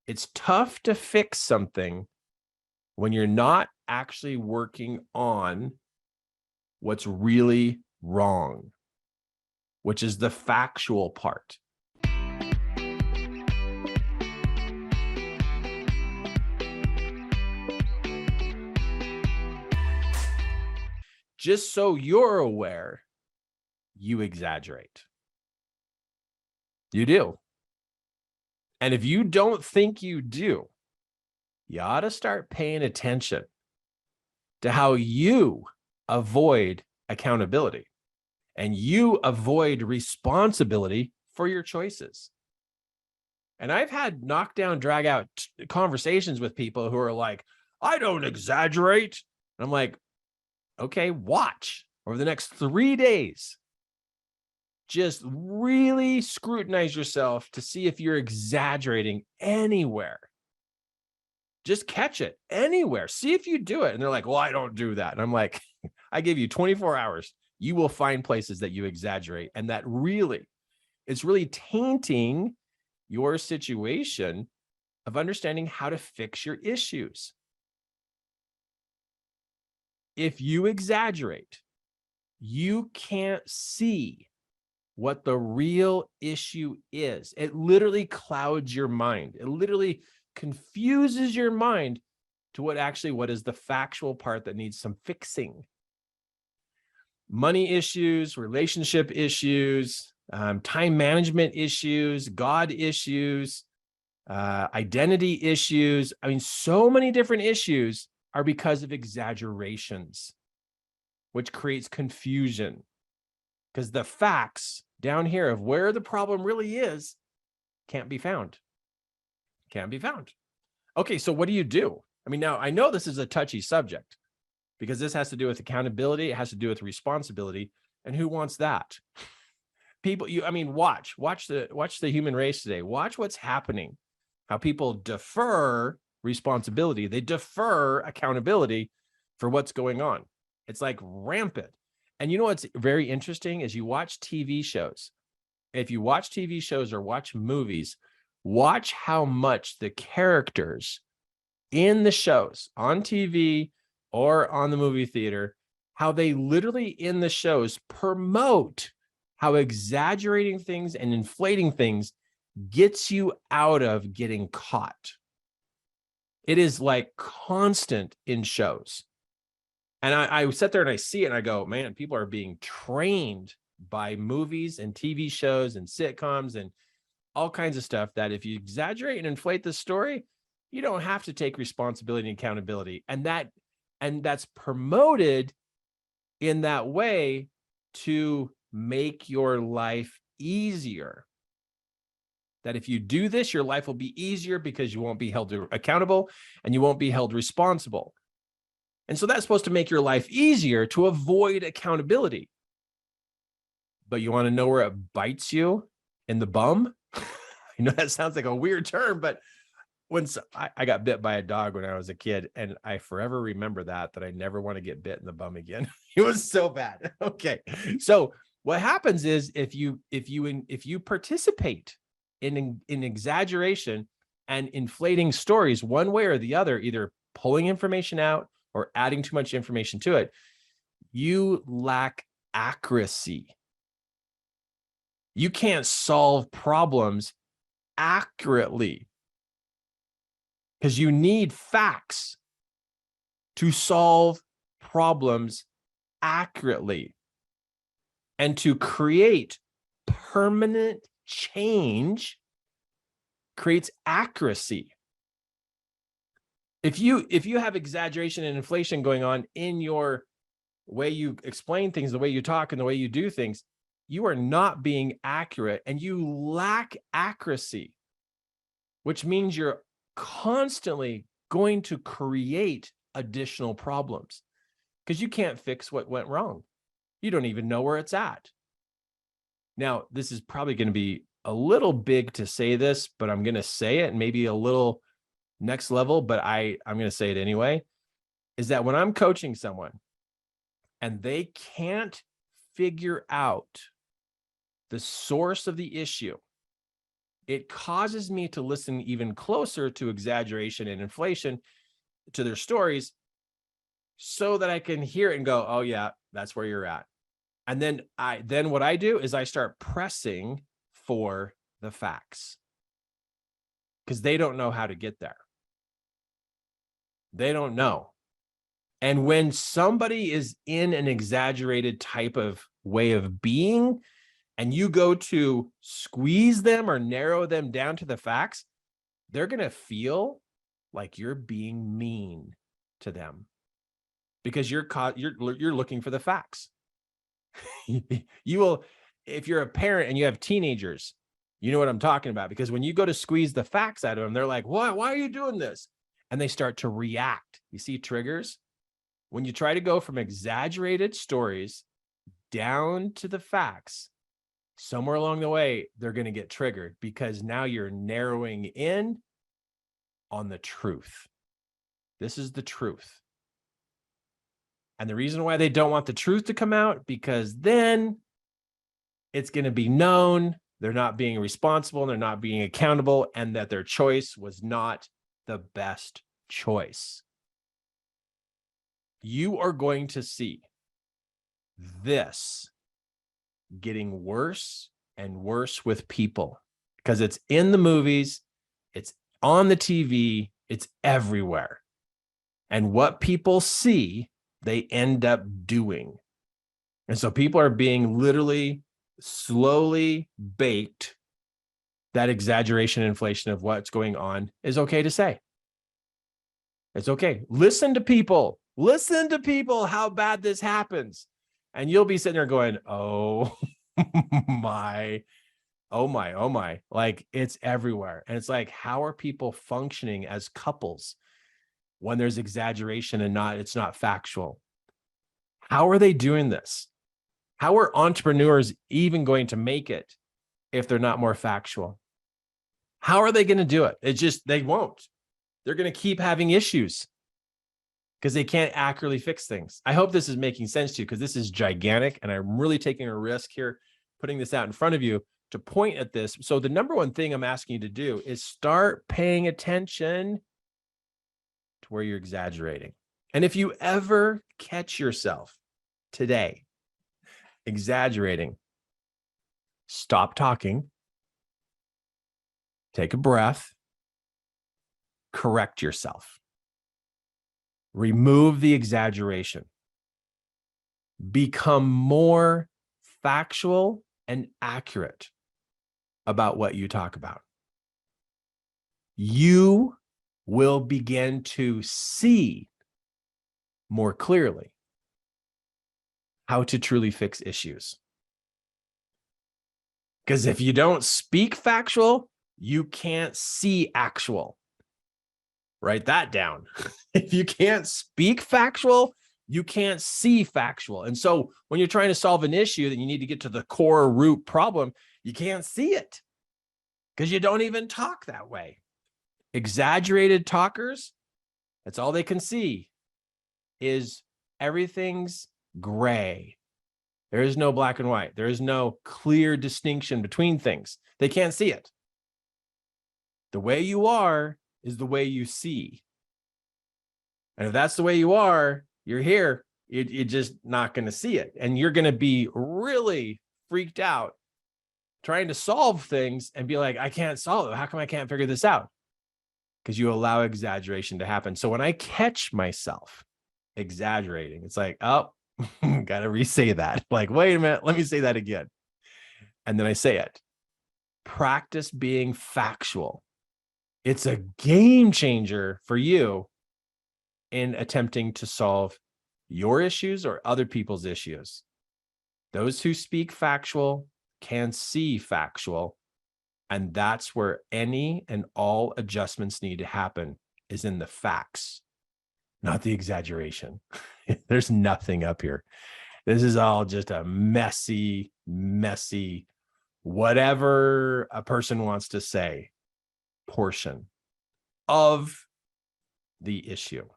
It's tough to fix something when you're not actually working on what's really wrong, which is the factual part. Just so you're aware, you exaggerate. You do. And if you don't think you do, you ought to start paying attention to how you avoid accountability and you avoid responsibility for your choices. And I've had knockdown, drag out conversations with people who are like, I don't exaggerate. And I'm like, okay, watch over the next 3 days. Just really scrutinize yourself to see if you're exaggerating anywhere. Just catch it anywhere. See if you do it. And they're like, well, I don't do that. And I'm like, I give you 24 hours. You will find places that you exaggerate. And that really, it's really tainting your situation of understanding how to fix your issues. If you exaggerate, you can't see what the real issue is. It literally clouds your mind. It literally confuses your mind to what is the factual part that needs some fixing. Money issues, relationship issues, time management issues, God issues, identity issues. I mean, so many different issues are because of exaggerations, which creates confusion because the facts down here of where the problem really is can't be found. Can't be found. Okay, so what do you do? I mean, now I know this is a touchy subject because this has to do with accountability. It has to do with responsibility. And who wants that? People, watch the human race today. Watch what's happening, how people defer responsibility. They defer accountability for what's going on. It's like rampant. And you know what's very interesting is you watch TV shows. If you watch TV shows or watch movies, watch how much the characters in the shows on TV or on the movie theater, how they literally in the shows promote how exaggerating things and inflating things gets you out of getting caught. It is like constant in shows. And I sit there and I see it and I go, man, people are being trained by movies and TV shows and sitcoms and all kinds of stuff that if you exaggerate and inflate the story, you don't have to take responsibility and accountability. And that's promoted in that way to make your life easier. That if you do this, your life will be easier because you won't be held accountable and you won't be held responsible. And so that's supposed to make your life easier to avoid accountability. But you want to know where it bites you in the bum? I know that sounds like a weird term, but I got bit by a dog when I was a kid, and I forever remember that I never want to get bit in the bum again. It was so bad. Okay. So what happens is if you participate in exaggeration and inflating stories one way or the other, either pulling information out or adding too much information to it, you lack accuracy. You can't solve problems accurately because you need facts to solve problems accurately and to create permanent change creates accuracy. If you have exaggeration and inflation going on in your way you explain things, the way you talk and the way you do things, you are not being accurate and you lack accuracy, which means you're constantly going to create additional problems because you can't fix what went wrong. You don't even know where it's at. Now, this is probably going to be a little big to say this, but I'm going to say it, maybe a little next level, but I'm going to say it anyway, is that when I'm coaching someone and they can't figure out the source of the issue, it causes me to listen even closer to exaggeration and inflation, to their stories, so that I can hear it and go, oh yeah, that's where you're at. And then what I do is I start pressing for the facts, because they don't know how to get there. They don't know. And when somebody is in an exaggerated type of way of being, and you go to squeeze them or narrow them down to the facts, they're going to feel like you're being mean to them, because you're looking for the facts. You will, if you're a parent and you have teenagers, you know what I'm talking about, because when you go to squeeze the facts out of them, they're like, why are you doing this? And they start to react. You see triggers? When you try to go from exaggerated stories down to the facts, somewhere along the way, they're going to get triggered, because now you're narrowing in on the truth. This is the truth. And the reason why they don't want the truth to come out, because then it's going to be known they're not being responsible, they're not being accountable, and that their choice was not the best choice. You are going to see this getting worse and worse with people, because it's in the movies, it's on the TV, it's everywhere. And what people see, they end up doing. And so people are being literally slowly baked that exaggeration and inflation of what's going on is okay to say. It's okay. Listen to people how bad this happens. And you'll be sitting there going, oh my, oh my, oh my, like it's everywhere. And it's like, how are people functioning as couples when there's exaggeration and it's not factual? How are they doing this? How are entrepreneurs even going to make it if they're not more factual? How are they going to do it? It's just, they won't. They're going to keep having issues because they can't accurately fix things. I hope this is making sense to you, because this is gigantic, and I'm really taking a risk here, putting this out in front of you to point at this. So the number one thing I'm asking you to do is start paying attention to where you're exaggerating. And if you ever catch yourself today exaggerating, stop talking, take a breath, correct yourself, remove the exaggeration, become more factual and accurate about what you talk about. You will begin to see more clearly how to truly fix issues. Because if you don't speak factual, you can't see actual. Write that down. If you can't speak factual, you can't see factual. And so when you're trying to solve an issue that you need to get to the core root problem, you can't see it because you don't even talk that way. Exaggerated talkers, that's all they can see is everything's gray. There is no black and white. There is no clear distinction between things. They can't see it. The way you are is the way you see. And if that's the way you are, you're here, you're just not going to see it. And you're going to be really freaked out trying to solve things and be like, I can't solve it. How come I can't figure this out? Because you allow exaggeration to happen. So when I catch myself exaggerating, it's like, oh, got to re-say that. Like, wait a minute, let me say that again. And then I say it. Practice being factual. It's a game changer for you in attempting to solve your issues or other people's issues. Those who speak factual can see factual. And that's where any and all adjustments need to happen, is in the facts, not the exaggeration. There's nothing up here. This is all just a messy, whatever a person wants to say portion of the issue.